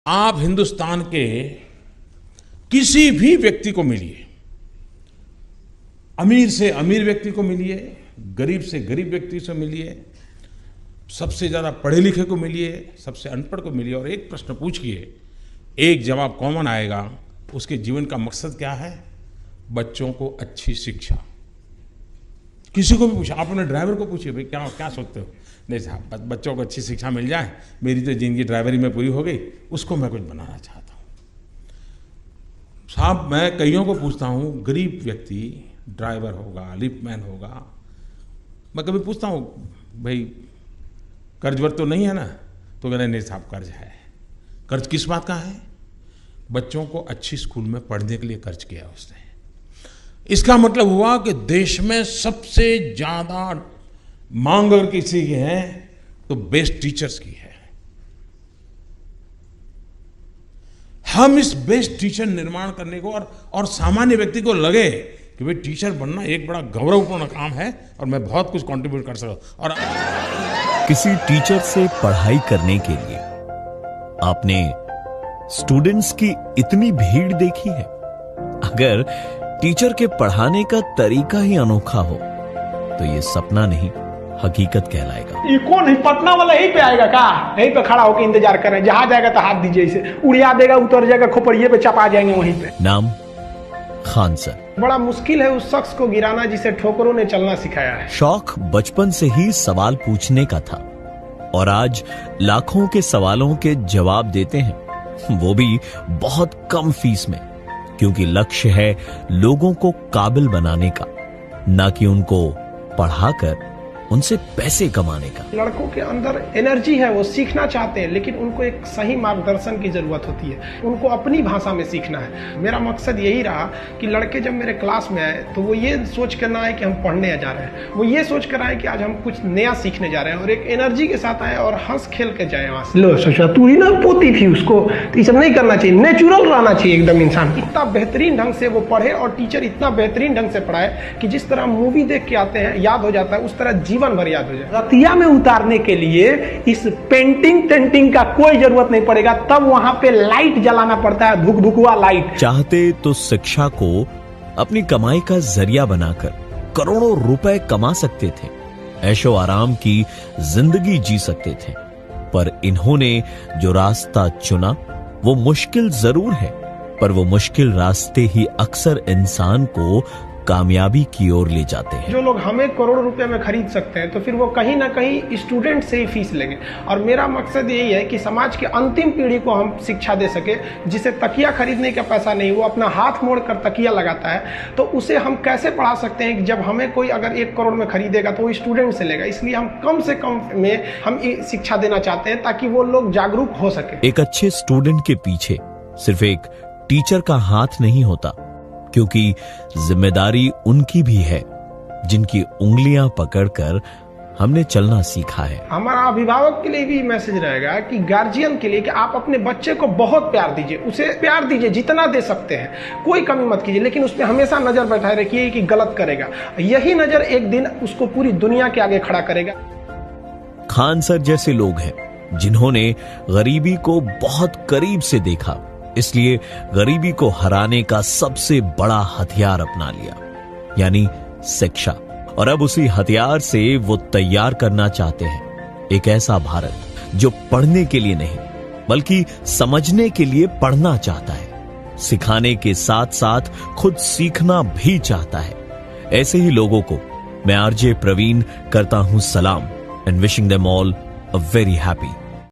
आप हिंदुस्तान के किसी भी व्यक्ति को मिलिए, अमीर से अमीर व्यक्ति को मिलिए, गरीब से गरीब व्यक्ति से मिलिए, सबसे ज़्यादा पढ़े लिखे को मिलिए, सबसे अनपढ़ को मिलिए, और एक प्रश्न पूछिए, एक जवाब कॉमन आएगा। उसके जीवन का मकसद क्या है? बच्चों को अच्छी शिक्षा। किसी को भी पूछा, आप अपने ड्राइवर को पूछिए, भाई क्या क्या सोचते हो? नहीं साहब, बच्चों को अच्छी शिक्षा मिल जाए, मेरी तो जिंदगी ड्राइवरी में पूरी हो गई, उसको मैं कुछ बनाना चाहता हूँ। साहब, मैं कईयों को पूछता हूँ, गरीब व्यक्ति ड्राइवर होगा, लिफ्टमैन होगा, मैं कभी पूछता हूँ, भाई कर्ज वर्ज तो नहीं है ना? तो कहते नहीं साहब, कर्ज है। कर्ज किस बात का है? बच्चों को अच्छी स्कूल में पढ़ने के लिए कर्ज किया उसने। इसका मतलब हुआ कि देश में सबसे ज्यादा मांग अगर किसी की है तो बेस्ट टीचर्स की है। हम इस बेस्ट टीचर निर्माण करने को और सामान्य व्यक्ति को लगे कि भाई टीचर बनना एक बड़ा गौरवपूर्ण काम है और मैं बहुत कुछ कंट्रीब्यूट कर सकता। और किसी टीचर से पढ़ाई करने के लिए आपने स्टूडेंट्स की इतनी भीड़ देखी है? अगर टीचर के पढ़ाने का तरीका ही अनोखा हो तो ये सपना नहीं, हकीकत कहलाएगा। ये कौन है? पटना वाला यहीं पे आएगा का? यहीं पे खड़ा होकर इंतजार कर रहे हैं, जहां जाएगा तो हाथ दीजिए, इसे उड़िया देगा, उतर जाएगा, खोपड़िए पे चपा जाएंगे वहीं पे। नाम खान सर। बड़ा मुश्किल है उस शख्स को गिराना जिसे ठोकरों ने चलना सिखाया है। शौक बचपन से ही सवाल पूछने का था और आज लाखों के सवालों के जवाब देते हैं, वो भी बहुत कम फीस में, क्योंकि लक्ष्य है लोगों को काबिल बनाने का, ना कि उनको पढ़ाकर उनसे पैसे कमाने का। लड़कों के अंदर एनर्जी है, वो सीखना चाहते हैं, लेकिन उनको एक सही मार्गदर्शन की जरूरत होती है। उनको अपनी भाषा में सीखना है। मेरा मकसद यही रहा कि लड़के जब मेरे क्लास में आए तो वो ये सोच कर ना आए कि हम पढ़ने जा रहे हैं, वो ये सोच कर आए कि आज हम कुछ नया सीखने जा रहे हैं, और एक एनर्जी के साथ आए और हंस खेल के जाए वहां से। लो सोचा तू ही ना पोती थी उसको, तो ये सब नहीं करना चाहिए, नेचुरल रहना चाहिए एकदम इंसान। इतना बेहतरीन ढंग से वो पढ़े और टीचर इतना बेहतरीन ढंग से पढ़ाए कि जिस तरह मूवी देख के आते हैं याद हो जाता है, उस तरह जीवन भर याद हो जाए। रतिया में उतारने के लिए इस पेंटिंग का कोई जरूरत नहीं पड़ेगा, तब वहां पे लाइट जलाना पड़ता है, भुकभुकवा लाइट। चाहते तो शिक्षा को अपनी कमाई का जरिया बनाकर करोड़ों रुपए कमा सकते थे, ऐशो आराम की जिंदगी जी सकते थे, पर इन्होंने जो रास्ता चुना वो मुश्किल जरूर है, पर वो मुश्किल रास्ते ही अक्सर इंसान को कामयाबी की ओर ले जाते हैं। जो लोग हमें करोड़ों रुपए में खरीद सकते हैं, तो फिर वो कहीं ना कहीं स्टूडेंट से ही फीस लेंगे। और मेरा मकसद यही है कि समाज की अंतिम पीढ़ी को हम शिक्षा दे सके, जिसे तकिया खरीदने का पैसा नहीं, वो अपना हाथ मोड़ कर तकिया लगाता है, तो उसे हम कैसे पढ़ा सकते हैं कि जब हमें कोई अगर 1 करोड़ में खरीदेगा तो वो स्टूडेंट से लेगा। इसलिए हम कम से कम में हम शिक्षा देना चाहते हैं ताकि वो लोग जागरूक हो सके। एक अच्छे स्टूडेंट के पीछे सिर्फ एक टीचर का हाथ नहीं होता, क्योंकि जिम्मेदारी उनकी भी है जिनकी उंगलियां पकड़कर हमने चलना सीखा है। हमारा अभिभावक के लिए भी मैसेज रहेगा कि गार्जियन के लिए कि आप अपने बच्चे को बहुत प्यार दीजिए, उसे प्यार दीजिए जितना दे सकते हैं, कोई कमी मत कीजिए, लेकिन उस पर हमेशा नजर बैठाए रखिए कि गलत करेगा। यही नजर एक दिन उसको पूरी दुनिया के आगे खड़ा करेगा। खान सर जैसे लोग हैं जिन्होंने गरीबी को बहुत करीब से देखा, इसलिए गरीबी को हराने का सबसे बड़ा हथियार अपना लिया, यानी शिक्षा। और अब उसी हथियार से वो तैयार करना चाहते हैं एक ऐसा भारत जो पढ़ने के लिए नहीं बल्कि समझने के लिए पढ़ना चाहता है, सिखाने के साथ साथ खुद सीखना भी चाहता है। ऐसे ही लोगों को मैं आरजे प्रवीण करता हूं सलाम and wishing them all a very happy